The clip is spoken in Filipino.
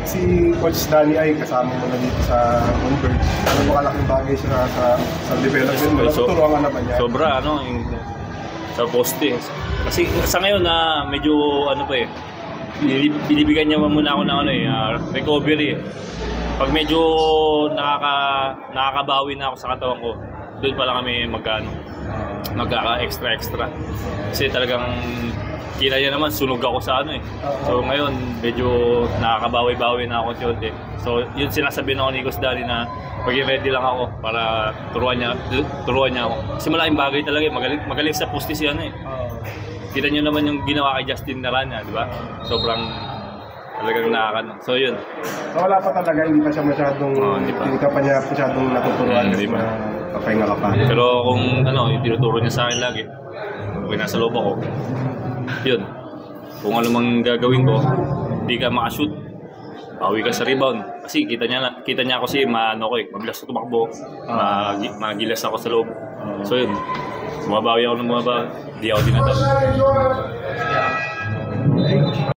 si Coach Danny ay kasama mo na dito sa Converge. Ano ba kalaking bagay siya sa development mo? Natuturuan ka na ba niya? Sobra, yung sa poste. Kasi sa ngayon na medyo ano pa binibigyan niya muna ako ng recovery. Pag medyo nakakabawi na ako sa katawan ko, doon pala kami magkaka-extra. Kasi talagang kita niya naman, sunog ako sa So ngayon, medyo nakakabawi-bawi na ako konti. So yun sinasabi na ako ni Coach Danny na mag-ready lang ako para turuan niya ako. Kasi malaking bagay talaga, magaling sa poste siya Kita niyo naman yung ginawa kay Justin Naranya, di ba? Sobrang talagang nakakano. So yun. So wala pa talaga, hindi pa siya masyadong, hindi ka pa niya masyadong natuturuan kasi papahinga ka pa. Pero kung yung tinuturo niya sa akin lagi, okay, nasa loob ako. Yun. Kung ano mang gagawin ko, hindi ka makashoot, bawi ka sa rebound. Kasi kita niya ako mabilis ako tumakbo, magilas ako sa loob. So yun, bumabawi ako ng bumabawi, hindi ako dinatawag.